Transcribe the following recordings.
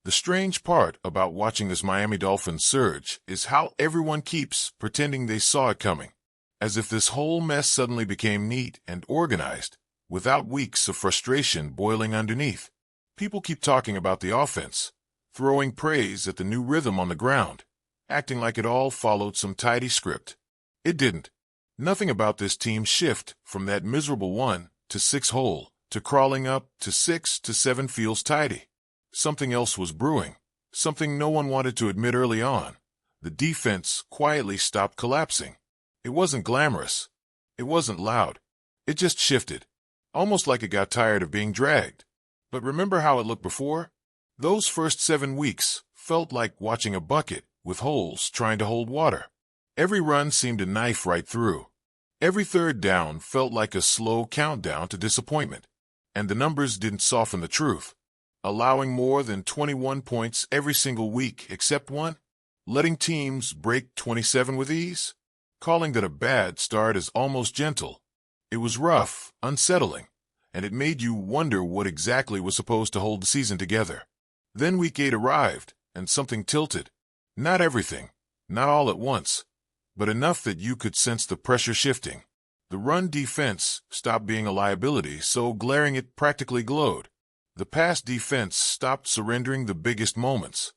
The strange part about watching this Miami Dolphins surge is how everyone keeps pretending they saw it coming, as if this whole mess suddenly became neat and organized, without weeks of frustration boiling underneath. People keep talking about the offense, throwing praise at the new rhythm on the ground, acting like it all followed some tidy script. It didn't. Nothing about this team's shift from that miserable 1-6 hole to crawling up to 6-7 feels tidy. Something else was brewing, something no one wanted to admit early on. The defense quietly stopped collapsing. It wasn't glamorous. It wasn't loud. It just shifted, almost like it got tired of being dragged. But remember how it looked before? Those first 7 weeks felt like watching a bucket with holes trying to hold water. Every run seemed a knife right through. Every third down felt like a slow countdown to disappointment. And the numbers didn't soften the truth. Allowing more than 21 points every single week except one? Letting teams break 27 with ease? Calling that a bad start is almost gentle. It was rough, unsettling, and it made you wonder what exactly was supposed to hold the season together. Then week 8 arrived, and something tilted. Not everything, not all at once, but enough that you could sense the pressure shifting. The run defense stopped being a liability so glaring it practically glowed. The pass defense stopped surrendering the biggest moments.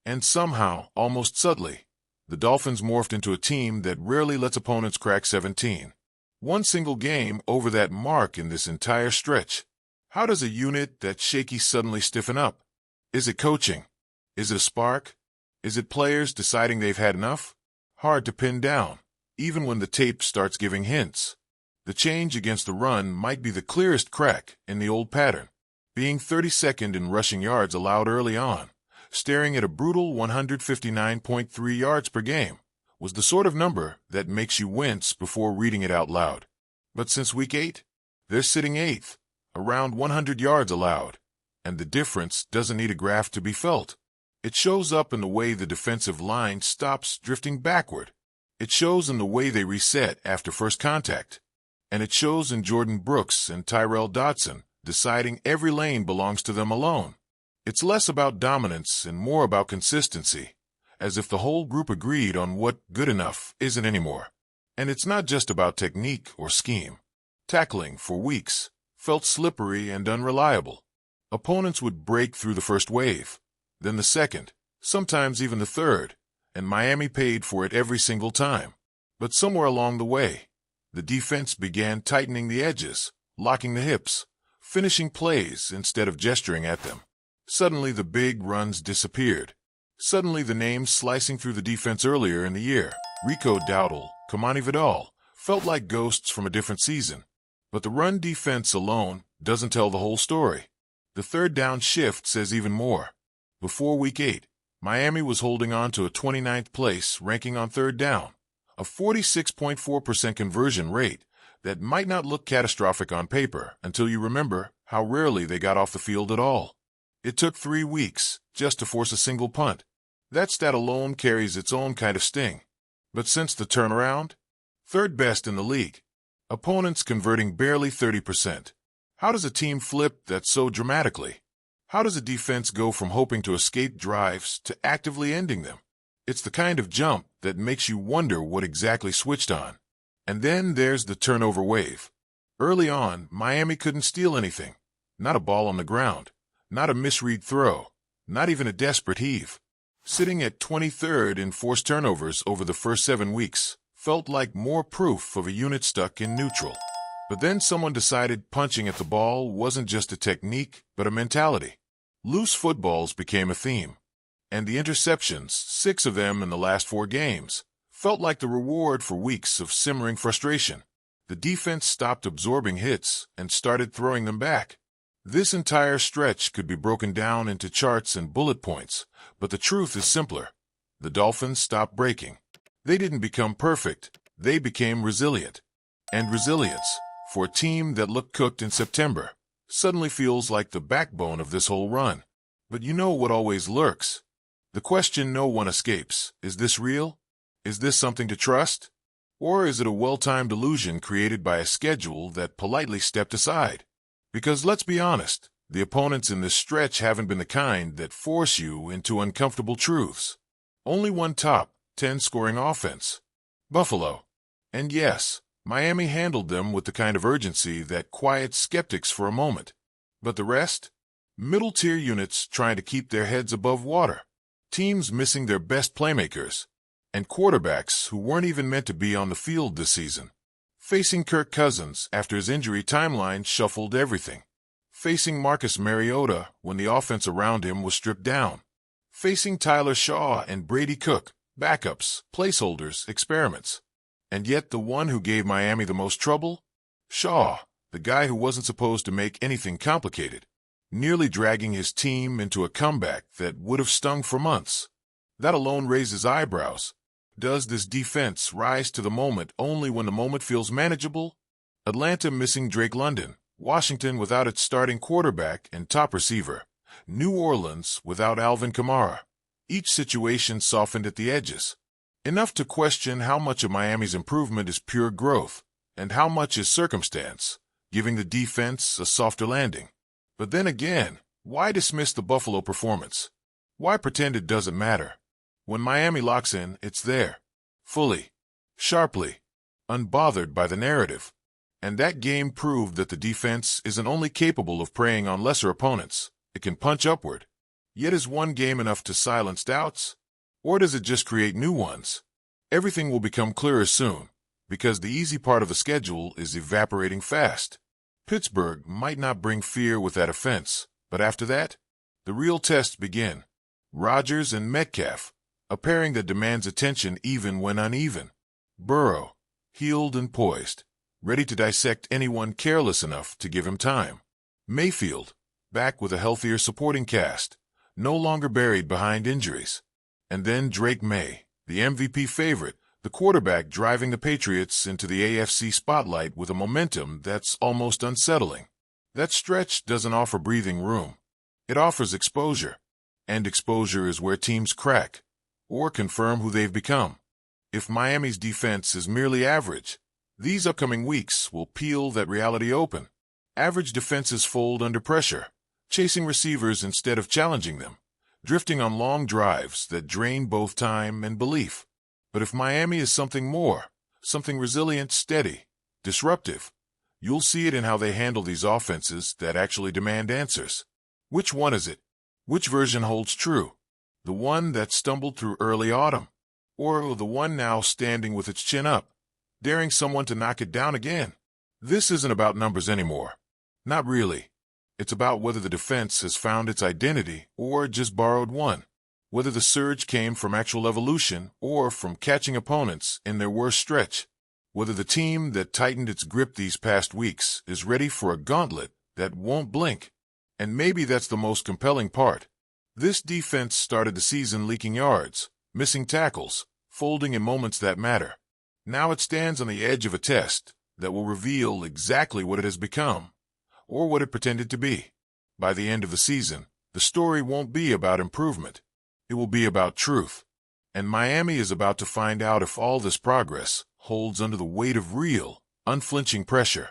And somehow, almost subtly, the Dolphins morphed into a team that rarely lets opponents crack 17. One single game over that mark in this entire stretch. How does a unit that's shaky suddenly stiffen up? Is it coaching? Is it a spark? Is it players deciding they've had enough? Hard to pin down, even when the tape starts giving hints. The change against the run might be the clearest crack in the old pattern. Being 32nd in rushing yards allowed early on, staring at a brutal 159.3 yards per game, was the sort of number that makes you wince before reading it out loud. But since week 8, they're sitting 8th, around 100 yards allowed, and the difference doesn't need a graph to be felt. It shows up in the way the defensive line stops drifting backward. It shows in the way they reset after first contact. And it shows in Jordan Brooks and Tyrel Dodson deciding every lane belongs to them alone. It's less about dominance and more about consistency, as if the whole group agreed on what good enough isn't anymore. And it's not just about technique or scheme. Tackling, for weeks, felt slippery and unreliable. Opponents would break through the first wave, then the second, sometimes even the third, and Miami paid for it every single time. But somewhere along the way, the defense began tightening the edges, locking the hips, finishing plays instead of gesturing at them. Suddenly the big runs disappeared. Suddenly the names slicing through the defense earlier in the year, Rico Dowdle, Kamani Vidal, felt like ghosts from a different season. But the run defense alone doesn't tell the whole story. The third down shift says even more. Before week 8, Miami was holding on to a 29th place ranking on third down, a 46.4% conversion rate that might not look catastrophic on paper until you remember how rarely they got off the field at all. It took 3 weeks just to force a single punt. That stat alone carries its own kind of sting. But since the turnaround, third best in the league. Opponents converting barely 30%. How does a team flip that so dramatically? How does a defense go from hoping to escape drives to actively ending them? It's the kind of jump that makes you wonder what exactly switched on. And then there's the turnover wave. Early on, Miami couldn't steal anything. Not a ball on the ground. Not a misread throw. Not even a desperate heave. Sitting at 23rd in forced turnovers over the first 7 weeks felt like more proof of a unit stuck in neutral. But then someone decided punching at the ball wasn't just a technique, but a mentality. Loose footballs became a theme. And the interceptions, 6 of them in the last 4 games, felt like the reward for weeks of simmering frustration. The defense stopped absorbing hits and started throwing them back. This entire stretch could be broken down into charts and bullet points, but the truth is simpler. The Dolphins stopped breaking. They didn't become perfect. They became resilient. And resilience, for a team that looked cooked in September, suddenly feels like the backbone of this whole run. But you know what always lurks? The question no one escapes. Is this real? Is this something to trust? Or is it a well-timed illusion created by a schedule that politely stepped aside? Because let's be honest, The opponents in this stretch haven't been the kind that force you into uncomfortable truths. Only one top 10 scoring offense. Buffalo. And yes, Miami handled them with the kind of urgency that quiets skeptics for a moment. But the rest? Middle-tier units trying to keep their heads above water. Teams missing their best playmakers. And quarterbacks who weren't even meant to be on the field this season. Facing Kirk Cousins after his injury timeline shuffled everything. Facing Marcus Mariota when the offense around him was stripped down. Facing Tyler Shaw and Brady Cook, backups, placeholders, experiments. And yet the one who gave Miami the most trouble? Shaw, the guy who wasn't supposed to make anything complicated, nearly dragging his team into a comeback that would have stung for months. That alone raises eyebrows. Does this defense rise to the moment only when the moment feels manageable? Atlanta missing Drake London. Washington without its starting quarterback and top receiver. New Orleans without Alvin Kamara. Each situation softened at the edges. Enough to question how much of Miami's improvement is pure growth and how much is circumstance, giving the defense a softer landing. But then again, why dismiss the Buffalo performance? Why pretend it doesn't matter? When Miami locks in, it's there. Fully. Sharply. Unbothered by the narrative. And that game proved that the defense isn't only capable of preying on lesser opponents, it can punch upward. Yet is one game enough to silence doubts? Or does it just create new ones? Everything will become clearer soon, because the easy part of the schedule is evaporating fast. Pittsburgh might not bring fear with that offense, but after that, the real tests begin. Rodgers and Metcalf, a pairing that demands attention even when uneven. Burrow, healed and poised, ready to dissect anyone careless enough to give him time. Mayfield, back with a healthier supporting cast, no longer buried behind injuries. And then Drake May, the MVP favorite, the quarterback driving the Patriots into the AFC spotlight with a momentum that's almost unsettling. That stretch doesn't offer breathing room. It offers exposure. And exposure is where teams crack, or confirm who they've become. If Miami's defense is merely average, these upcoming weeks will peel that reality open. Average defenses fold under pressure, chasing receivers instead of challenging them, drifting on long drives that drain both time and belief. But if Miami is something more, something resilient, steady, disruptive, you'll see it in how they handle these offenses that actually demand answers. Which one is it? Which version holds true? The one that stumbled through early autumn? Or the one now standing with its chin up, daring someone to knock it down again? This isn't about numbers anymore. Not really. It's about whether the defense has found its identity or just borrowed one. Whether the surge came from actual evolution or from catching opponents in their worst stretch. Whether the team that tightened its grip these past weeks is ready for a gauntlet that won't blink. And maybe that's the most compelling part. This defense started the season leaking yards, missing tackles, folding in moments that matter. Now it stands on the edge of a test that will reveal exactly what it has become, or what it pretended to be. By the end of the season, the story won't be about improvement. It will be about truth. And Miami is about to find out if all this progress holds under the weight of real, unflinching pressure.